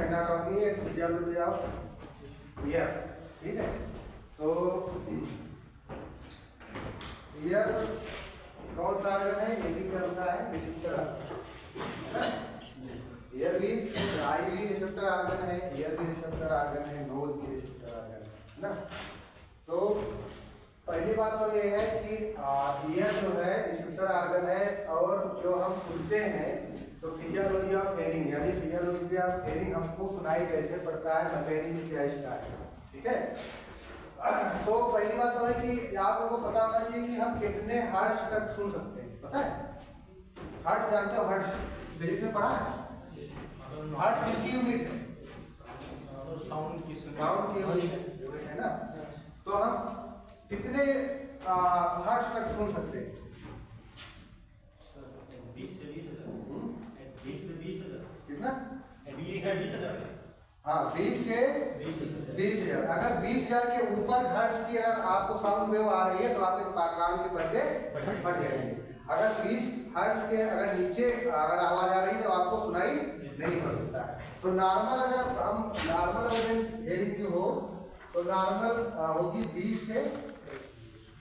Anatomy and physiology of year, ठीक है। तो ईयर कौन सा ऑर्गन है, ये भी क्या होता है, रिसेप्टर। ईयर भी, आई भी रिसेप्टर ऑर्गन है, ईयर भी रिसेप्टर ऑर्गन है, नोज भी रिसेप्टर ऑर्गन है ना। तो पहली बात तो ये है कि ईयर जो है रिसेप्टर ऑर्गन है, और जो हम सुनते हैं तो फिजियोलॉजी ऑफ हेयरिंग, यानी फिजियोलॉजी ऑफ हेयरिंग हमको सुनाई कैसे पड़ता है, मटेरियल में क्या स्टार्ट है, ठीक है। तो पहली बात तो है कि आप लोगों को पता होना चाहिए कि हम कितने हर्ट्ज तक सुन सकते हैं, पता है? हर्ट्ज जानते हो, हर्ट्ज फिजिक्स में पढ़ा है। हर्ट्ज किसकी यूनिट है? साउंड की यूनिट है ना। तो हम कितने हर्ट्ज तक सुन सकते हैं? 20 से 20,000 कितना? 20,000। हाँ, 20 से 20,000। अगर 20,000 के ऊपर हर्ट्ज की अगर आपको साउंड वेव आ रही है तो आपके कान के पर्दे फट जाएंगे। अगर 20 हर्ट्ज के अगर नीचे अगर आवाज आ रही है तो आपको सुनाई नहीं पड़ सकता है। तो नॉर्मल अगर हम नॉर्मल हेयरिंग की हो तो नॉर्मल होगी 20 से,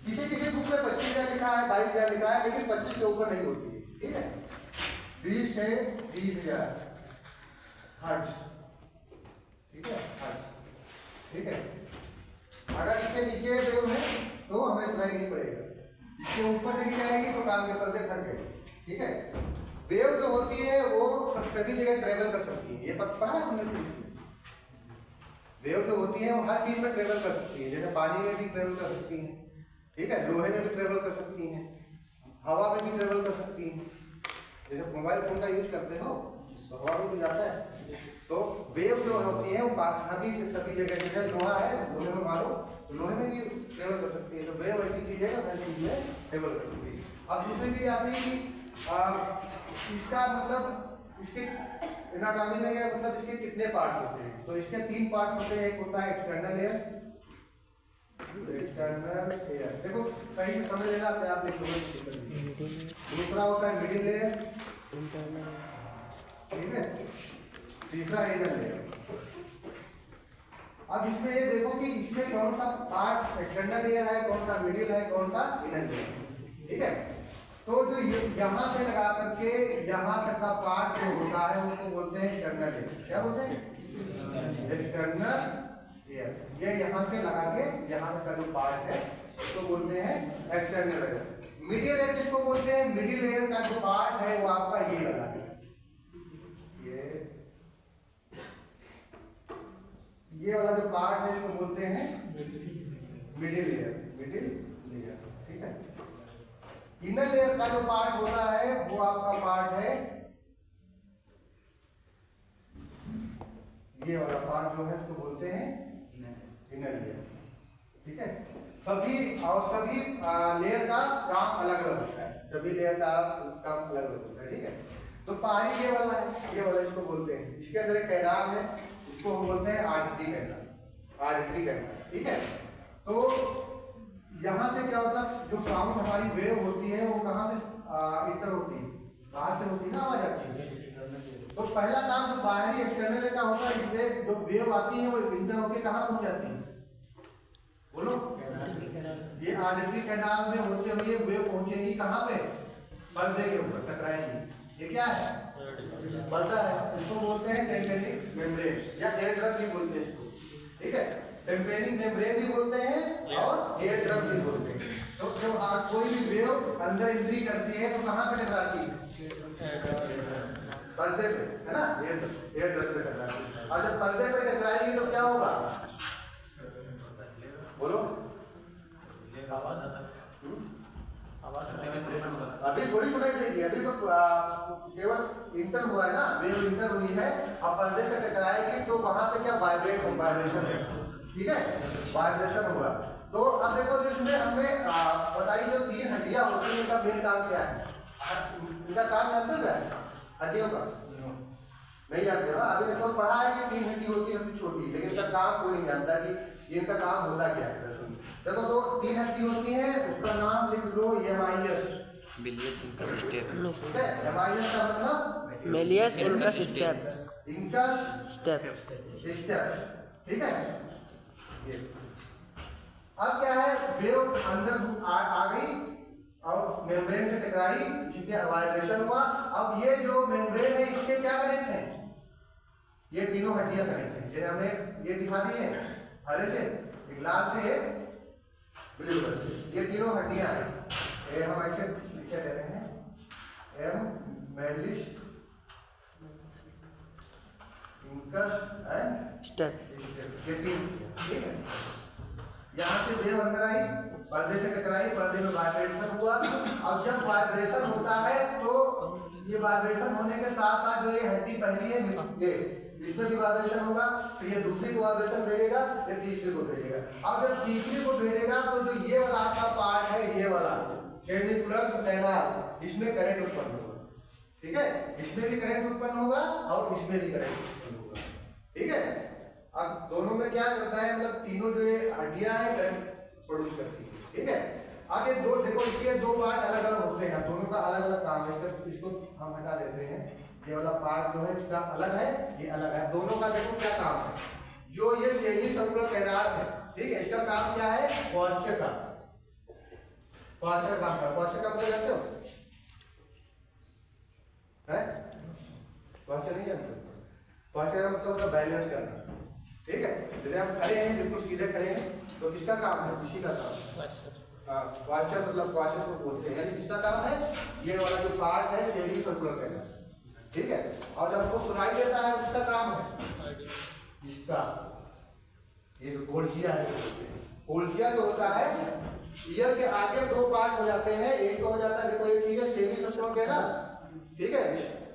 किसी बुक में 25,000 लिखा है, 22,000 लिखा है, लेकिन 25 के ऊपर नहीं होती है, ठीक है। 20 से 20,000 हर्ट्ज, ठीक है, हर्ट्ज, ठीक है। अगर इसके नीचे वेव है तो हमें सुनाई नहीं पड़ेगा, इसके ऊपर चली जाएगी तो कान के पर्दे फट जाएंगे, ठीक है। वेव जो होती है वो सभी जगह ट्रेवल कर सकती है, ये पता है हमने। वेव जो होती है वो हर चीज में ट्रेवल कर सकती है, जैसे पानी में भी ट्रेवल कर सकती है, ठीक है, लोहे में भी ट्रेवल कर सकती हैं, हवा में भी ट्रेवल कर सकती हैं। जैसे मोबाइल फोन का यूज करते हो तो हवा में भी जाता है। तो वेव जो होती है वो सभी जगह, जैसे लोहा है, लोहे में मारो तो लोहे में भी ट्रेवल कर सकती है। तो वेव ऐसी चीज है हर चीज में ट्रेवल कर सकती है। अब दूसरी चीज आती है कि इसका मतलब, इसके एनाटॉमी में क्या मतलब, इसके कितने पार्ट होते हैं? तो इसके 3 पार्ट होते हैं। एक होता है एक्सटर्नल एयर, एक्सटर्नल एयर, देखो सही से समझ लेना, अपने आप लिख लो। दूसरा होता है मिडिल एयर, ठीक है, तीसरा इनर एयर। अब इसमें ये देखो कि इसमें कौन सा पार्ट एक्सटर्नल एयर है, कौन सा मिडिल है, कौन सा इनर एयर, ठीक है। तो जो यहाँ से लगा करके यहाँ तक का पार्ट जो होता है उसको बोलते हैं एक्सटर्नल एयर। क्या बोलते हैं? External air. ये यहाँ से लगा के यहाँ तक का जो पार्ट है उसको बोलते हैं एक्सटर्नल एयर। मिडिल एयर किसको बोलते हैं? मिडिल एयर का जो पार्ट है वो आपका ये लगा है, ये वाला जो पार्ट है इसको बोलते हैं मिडिल एयर, मिडिल लेयर, ठीक है। इनर लेयर का जो पार्ट होता है वो आपका पार्ट है ये वाला पार्ट जो है उसको बोलते हैं इनर लेयर, ठीक है। सभी लेयर का काम अलग अलग होता है, सभी लेयर का काम अलग अलग होता है, ठीक है। तो पानी ये वाला है, ये वाला इसको बोलते हैं, इसके अंदर एक कैनाल है, इसको हम बोलते हैं आर्टरी कैनाल, आर्टरी कैनाल, ठीक है। तो यहाँ से क्या होता है, जो साउंड हमारी वेव होती है वो कहाँ से इंटर होती है? बाहर से होती है ना, आवाज आती है। तो पहला काम जो बाहरी एक्सटर्नल का होता है, इसमें जो वेव आती है वो इंटर होके कहाँ पहुंच जाती है? बोलो। ये आर्टरी कैनाल में होते हुए वेव पहुंचेगी कहाँ पे? पर्दे के ऊपर टकराएंगी। ये क्या है? पर्दा है, इसको बोलते हैं टेम्पेनिक मेम्ब्रेन या एयर ड्रम भी बोलते हैं इसको, ठीक है। टेम्पेनिक मेम्ब्रेन भी बोलते हैं और एयर ड्रम भी बोलते हैं। तो जब कोई भी वेव अंदर एंट्री करती है तो कहाँ पे टकराती है? पर्दे पे, है ना, एयर ड्रम से टकराती है। और जब पर्दे पे टकराएगी तो क्या होगा? बोलो। अभी थोड़ी सुनाई देगी, अभी तो केवल इंटर हुआ है ना, वेव इंटर हुई है। अब पर्दे से टकराएगी तो वहां पे क्या वाइब्रेट हो, वाइब्रेशन है, ठीक है, वाइब्रेशन हुआ। तो अब देखो जो इसमें हमने बताई जो 3 हड्डियां होती हैं, इनका मेन काम क्या है? इनका काम जानते हो क्या है हड्डियों का? नहीं जानते ना। अभी देखो पढ़ा है कि 3 हड्डी होती है सबसे छोटी, लेकिन इसका काम कोई नहीं जानता कि इनका काम होता क्या है। देखो तो 3 हड्डी होती है, उसका नाम लिख लो एमाइयस, बिलियस इंटरस्टेट, ठीक है। एमाइयस का मतलब Méliès incus steps incus steps steps, ठीक है। ये अब क्या है, वेव अंदर आ गई और मेम्ब्रेन से टकराई, इसके वाइब्रेशन हुआ। अब ये जो मेम्ब्रेन है इससे क्या कनेक्ट है, ये तीनों हड्डियां कनेक्ट है। जैसे हमने ये दिखा दी है हरे से, एक लाल से, ब्लू कलर से, ये तीनों हड्डियां हैं। ये हम ऐसे लिखे दे रहे हैं, एम मेलिस इंकस एंड स्टेप्स। ये तीन, ठीक है। यहाँ से वेव अंदर आई, पर्दे से टकराई, पर्दे में वाइब्रेशन हुआ। अब जब वाइब्रेशन होता है तो ये वाइब्रेशन होने के साथ साथ जो ये हड्डी पहली है ये, इसमें भी वाइब्रेशन होगा, फिर ये दूसरी को वाइब्रेशन भेजेगा, ये तीसरी को भेजेगा। अब जब तीसरी को भेजेगा तो जो ये वाला आपका पार्ट है, ये वाला सेमिकुलर कैनाल, इसमें करंट उत्पन्न होगा, ठीक है। इसमें भी करंट उत्पन्न होगा और इसमें भी करंट उत्पन्न होगा, ठीक है। अब दोनों में क्या करता है, मतलब तीनों जो ये हड्डियां हैं करंट प्रोड्यूस करती है, ठीक है। अब ये दो देखो, इसके दो पार्ट अलग अलग होते हैं, दोनों का अलग अलग काम है। तो इसको हम हटा देते हैं, ये वाला पार्ट जो है इसका अलग है, ये अलग है। दोनों का देखो क्या काम है। जो ये सेमी सर्कुलर कैनाल है, ठीक है, इसका काम क्या है, पॉस्चर का, पॉस्चर काम का। पॉस्चर का मतलब जानते हो, है पॉस्चर नहीं जानते? पॉस्चर का मतलब बैलेंस करना, ठीक है। जैसे हम खड़े हैं, बिल्कुल सीधे खड़े हैं, तो किसका काम है, किसी का काम है। पॉस्चर मतलब पॉस्चर को बोलते हैं, यानी किसका काम है, ये वाला जो पार्ट है सेमी सर्कुलर कैनाल, ठीक है। और जब हमको सुनाई देता है उसका काम है इसका, ये जो कोल्जिया है, कोल्जिया जो होता है, ईयर के आगे दो पार्ट हो जाते हैं। एक तो हो जाता है, देखो एक चीज है सेमी सर्कुलर कैनाल, ठीक है,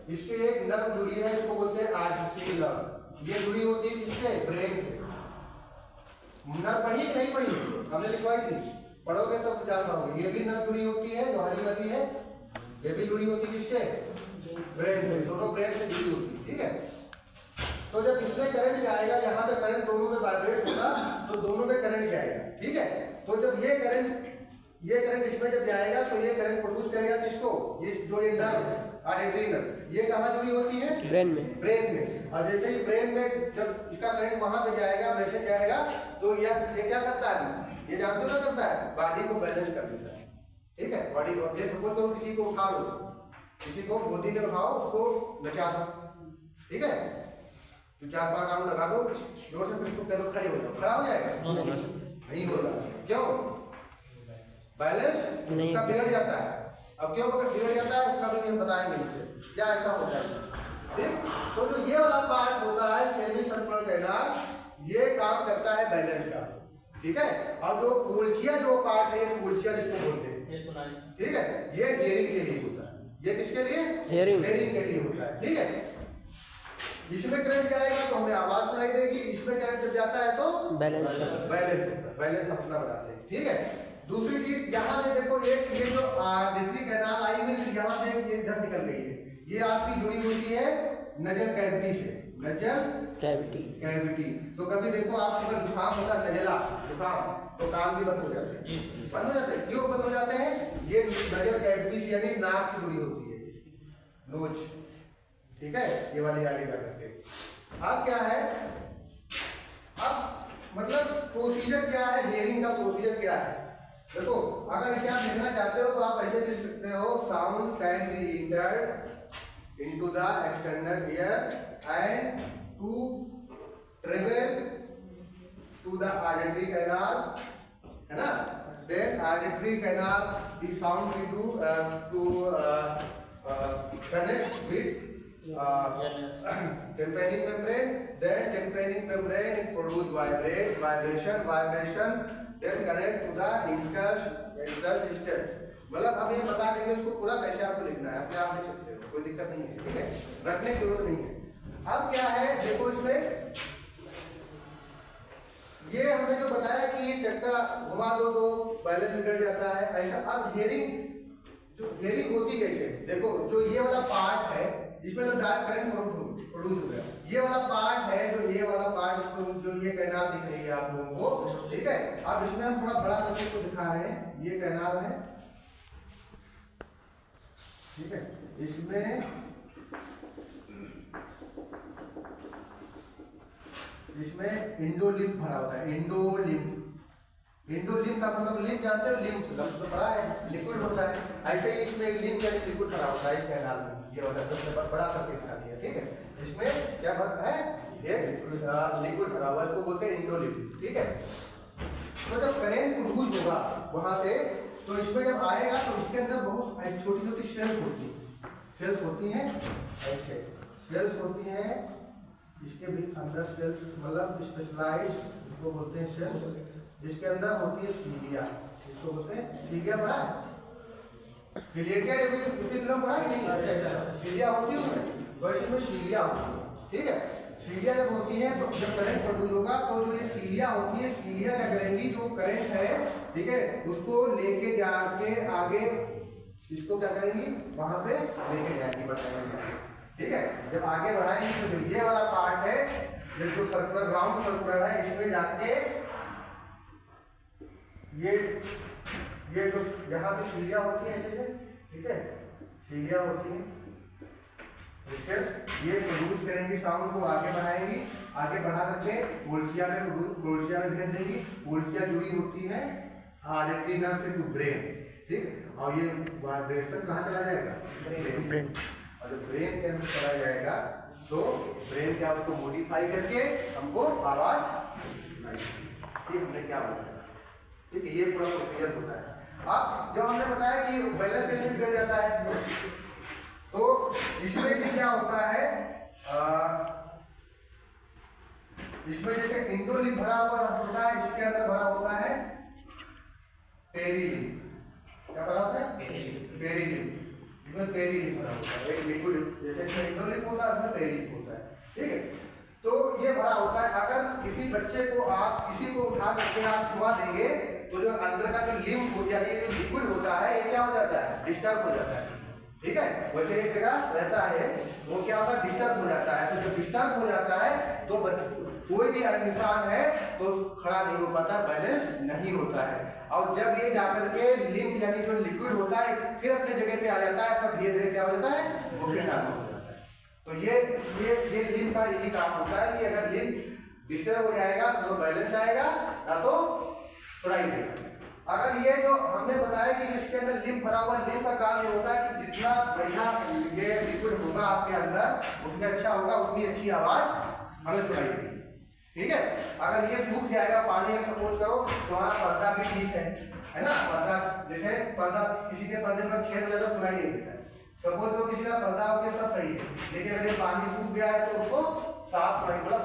इससे एक नर्व जुड़ी है, इसको बोलते हैं आर्टरी नर्व। ये जुड़ी होती है किससे, ब्रेन से। नर्व पढ़ी कि नहीं पढ़ी, हमने लिखवाई थी, पढ़ोगे तो जान पाओगे। ये भी नर्व जुड़ी होती है, जो हरी वाली है, ये भी जुड़ी होती है किससे, ब्रेन से। दोनों ब्रेन से जुड़ी होती है, ठीक है। तो जब इसमें करंट जाएगा, यहाँ पे करंट दोनों में वाइब्रेट होगा, तो दोनों में करंट जाएगा, ठीक है। तो जब ये करंट इसमें जब जाएगा तो ये करंट प्रोड्यूस करेगा किसको, ये जो ये नर्व आर्टरी नर्व, ये कहाँ जुड़ी होती है, ब्रेन में, ब्रेन में। और जैसे ही ब्रेन में जब इसका करंट वहां पे जाएगा, मैसेज जाएगा, तो ये क्या करता है, ये जानते हो क्या करता है, बॉडी को बैलेंस कर देता है, ठीक है। बॉडी को, जैसे सपोज करो किसी को उठा लो, किसी को गोदी में उठाओ, उसको नचा दो, ठीक है, तो 4-5 राउंड लगा दो जोर से, फिर उसको कह दो खड़े हो जाओ, खड़ा हो जाएगा, नहीं होगा। क्यों, बैलेंस उसका बिगड़ जाता है। अब क्यों अगर बिगड़ जाता है उसका भी हम बताएंगे क्या ऐसा होता है, ठीक। तो जो ये वाला पार्ट होता है सेमी सर्कुलर कैनाल, ये काम करता है बैलेंस का, ठीक है। और जो कोल्जिया जो पार्ट है, ये कोल्जिया जिसको बोलते हैं, ठीक है, ये हियरिंग के लिए होता है। ये किसके लिए, हियरिंग के लिए होता है, ठीक है। इसमें करंट जाएगा तो हमें आवाज सुनाई देगी, इसमें करंट जब जाता है तो बैलेंस अपना बनाते हैं, ठीक है। दूसरी चीज, यहाँ से देखो एक ये जो आर्टरी कैनाल आई हुई, फिर यहाँ से एक इधर निकल गई है, ये आपकी जुड़ी होती है नजल कैविटी से, नजल कैविटी। तो कभी देखो आप अगर जुकाम होता है, नजला जुकाम, तो कान भी बंद हो जाते हैं, बंद हो जाते हैं। क्यों बंद हो जाते हैं, ये नजल कैविटी से यानी नाक से जुड़ी होती है, नोज, ठीक है, ये वाली आगे जा करके। अब क्या है, अब मतलब प्रोसीजर क्या है, हियरिंग का प्रोसीजर क्या है, देखो अगर इसे आप लिखना चाहते हो तो आप ऐसे लिख सकते हो, sound can be entered into the external ear and to travel to the auditory canal, है ना। Then auditory canal the sound we do to connect with tympanic membrane, then tympanic membrane produce vibration, then connect to the incus system। मतलब अब ये बता देंगे इसको पूरा कैसे आपको लिखना है, अपने आप लिख सकते हो, कोई दिक्कत नहीं है, ठीक है, रखने की जरूरत नहीं है। अब क्या है, देखो इसमें ये हमने जो बताया कि ये चक्कर घुमा दो तो बैलेंस बिगड़ जाता है, ऐसा। अब हियरिंग होती कैसे, देखो जो ये वाला पार्ट है इसमें तो डायरेक्ट करंट प्रोड्यूस हो गया, ये वाला पार्ट है, जो ये वाला पार्ट इसको जो ये कैनाल दिख रही है आप लोगों को, ठीक है। अब इसमें हम थोड़ा बड़ा करके को दिखा रहे हैं, ये कैनाल है, ठीक है, इसमें इसमें इंडोलिम्फ भरा होता है। इंडोलिम्फ का मतलब लिम्फ जानते हो, लिम्फ लफ्ज तो बड़ा है, लिक्विड होता है। ऐसे ही इसमें लिम्फ यानी लिक्विड भरा होता है इस कैनाल में। ये वाला सबसे बड़ा करके दिखा दिया, ठीक है। इसमें क्या भरा है, ये लिक्विड भरा हुआ, इसको बोलते हैं इंडोलिम्फ, ठीक है। तो जब करेंट प्रोड्यूस होगा वहां से, तो इसमें जब आएगा तो इसके अंदर बहुत छोटी छोटी सेल्स होती हैं, ऐसे सेल्स होती हैं। इसके भी अंदर सेल्स मतलब स्पेशलाइज इसको बोलते हैं सेल्स। जिसके अंदर होती है सीलिया, इसको बोलते हैं सीलिया। बड़ा रिलेटेड कितना बड़ा है, सीलिया होती है उसमें, वैसे में सीलिया होती है, ठीक है। सीलिया जब होती है तो जब करंट प्रोड्यूस होगा तो जो ये सीलिया होती है, सीलिया क्या करेंगी, जो करंट है, ठीक है, उसको लेके जाके आगे इसको क्या करेंगी, वहां पे लेके जाएंगी, बढ़ाएंगे, ठीक है। जब आगे बढ़ाएंगे तो जो ये वाला पार्ट है, जो सर्कुलर राउंड सर्कुलर है, इसमें जाके ये जो यहाँ पे सीलिया होती है ऐसे, ठीक है, सीलिया होती है, ये प्रोड्यूस करेंगी साउंड को, आगे बढ़ाएंगी, आगे बढ़ा करके वोल्टिया में भेज देंगी। वोल्टिया जुड़ी होती है ऑडिटरी नर्व से टू ब्रेन, ठीक। और ये वाइब्रेशन कहाँ चला जाएगा, ब्रेन। और जब ब्रेन के अंदर चला जाएगा तो ब्रेन क्या उसको मॉडिफाई करके हमको आवाज, ठीक, हमने क्या बोला, ठीक है। ये पूरा प्रोसीजर होता है। अब जो हमने बताया कि बैलेंस कैसे बिगड़ जाता है, तो इसमें भी क्या होता है, इसमें जैसे इंडोलिम्फ भरा हुआ होता है, इसके अंदर भरा होता है पेरिलिम्फ। क्या भरा होता है, पेरिलिम्फ। इसमें पेरिलिम्फ भरा होता है, एक लिक्विड, जैसे इंडोलिम्फ होता है उसमें पेरिलिम्फ होता है, ठीक है। तो ये भरा होता है। अगर किसी बच्चे को आप किसी को उठा करके आप घुमा देंगे तो जो अंदर का जो लिम्फ हो जाए, जो लिक्विड होता है, ये क्या हो जाता है, डिस्टर्ब हो जाता है, ठीक है। वैसे एक जगह रहता है, वो क्या होता है, डिस्टर्ब हो जाता है। तो जब डिस्टर्ब हो जाता है तो कोई भी इंसान है तो खड़ा नहीं हो पाता, बैलेंस नहीं होता है। और जब ये जाकर के लिम्फ यानी जो लिक्विड होता है फिर अपने जगह पे आ जाता है, तब धीरे धीरे क्या हो जाता है, वो फिर चालू हो जाता है। तो ये लिम्फ का यही काम होता है कि अगर लिम्फ डिस्टर्ब हो जाएगा तो बैलेंस आएगा, या तो सुनाई देगा। अगर ये जो हमने बताया कि इसके अंदर लिम्फ भरा हुआ, लिम्फ का काम ये होता है कि जितना बढ़िया ये लिक्विड होगा आपके अंदर, उसमें अच्छा होगा, उतनी अच्छी आवाज हमें सुनाई देगी, ठीक है। अगर ये सूख जाएगा पानी में, सपोज करो तुम्हारा पर्दा भी ठीक है ना, पर्दा जैसे पर्दा किसी के पर्दे पर छेद लगा सुनाई नहीं देता है, सपोज करो किसी का पर्दा हो गया सब सही है, लेकिन अगर ये पानी सूख गया है तो उसको साफ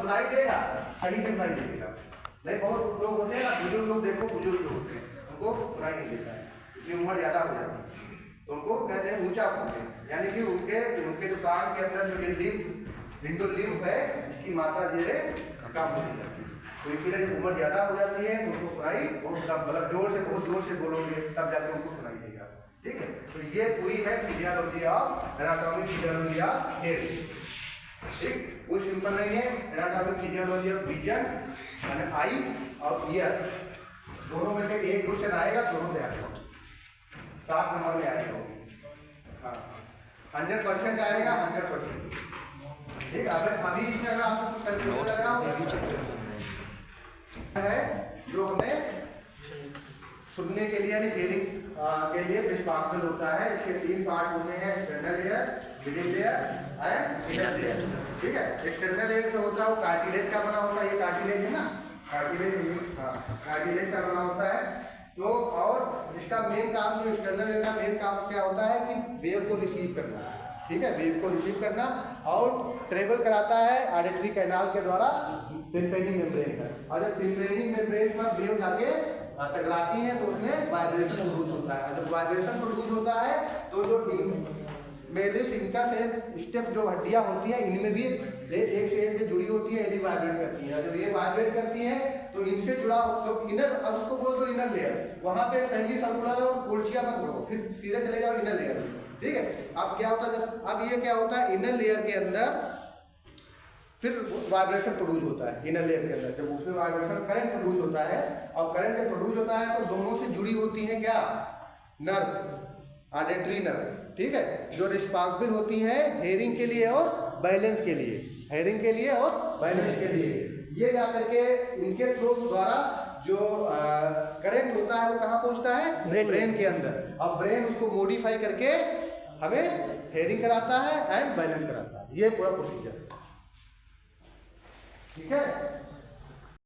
सुनाई देगा, सही से सुनाई देगा। नहीं, बहुत लोग होते हैं ना, बुजुर्ग लोग देखो, बुजुर्ग लोग होते हैं उनको सुनाई नहीं देता है, क्योंकि उम्र ज्यादा हो जाती है, तो उनको कहते हैं ऊंचा बोलते हैं, यानी कि उनके जो कान के अंदर जो लिम्फ इंडोलिम्फ है, इसकी मात्रा धीरे कम हो जाती है। तो इसलिए जब उम्र ज्यादा हो जाती है तो उनको सुनाई मतलब बहुत जोर से बोलोगे तब जाके उनको सुनाई देगा, ठीक है। तो ये पूरी है physiology of anatomic physiology of hearing, ठीक। वो सिंपल नहीं है, एनाटॉमिक फिजियोलॉजी ऑफ विजन यानी आई और ईयर, दोनों में से एक क्वेश्चन आएगा, दोनों में आएगा, 7 नंबर में आएगा, हाँ 100% आएगा, 100%, ठीक। अभी इसमें अगर आपको कुछ कंफ्यूजन लग रहा हो है, जो हमें सुनने के लिए यानी हियरिंग के लिए रिस्पॉन्सिबल होता है। इसके 3 पार्ट होते हैं, external layer, middle layer and inner layer, ठीक है। एक्सटर्नल लेयर जो होता है वो कार्टिलेज का बना होता है, ये कार्टिलेज है ना, कार्टिलेज, हाँ कार्टिलेज का बना होता है। तो और इसका मेन काम, जो एक्सटर्नल लेयर का मेन काम क्या होता है कि वेव को रिसीव करना, ठीक है, वेव को रिसीव करना, और ट्रेवल कराता है ऑडिटरी कैनाल के द्वारा टिम्पैनिक मेम्ब्रेन पर। और जब टिम्पैनिक मेम्ब्रेन पर वेव जाके टकराती हैं तो उसमें वाइब्रेशन प्रोड्यूस होता है। जब वाइब्रेशन प्रोड्यूस होता है तो जो मेलिस इनका से स्टेप जो हड्डियाँ होती हैं, इनमें भी एक से एक जुड़ी होती है, ये भी वाइब्रेट करती हैं। जब ये वाइब्रेट करती हैं तो इनसे जुड़ा जो इनर, अब उसको बोल दो इनर लेयर, वहाँ पे सेमी सर्कुलर और कोल्चिया मत करो, फिर सीधे चले जाओ इनर लेयर, ठीक है। अब क्या होता है, अब ये क्या होता है, इनर लेयर के अंदर फिर वाइब्रेशन प्रोड्यूस होता है। इनर लेयर के अंदर जब उसमें वाइब्रेशन करंट प्रोड्यूस होता है, और करंट जब प्रोड्यूस होता है तो दोनों से जुड़ी होती हैं क्या, नर्व, ऑडिटरी नर्व, ठीक है, जो रिस्पॉन्सिबल होती हैं हेयरिंग के लिए और बैलेंस के लिए। हेयरिंग के लिए और बैलेंस के लिए। ये जा करके इनके थ्रू द्वारा जो करंट होता है वो कहाँ पहुँचता है, ब्रेन के अंदर। अब ब्रेन उसको मॉडिफाई करके हमें हेयरिंग कराता है एंड बैलेंस कराता है। ये पूरा प्रोसीजर है, ठीक है।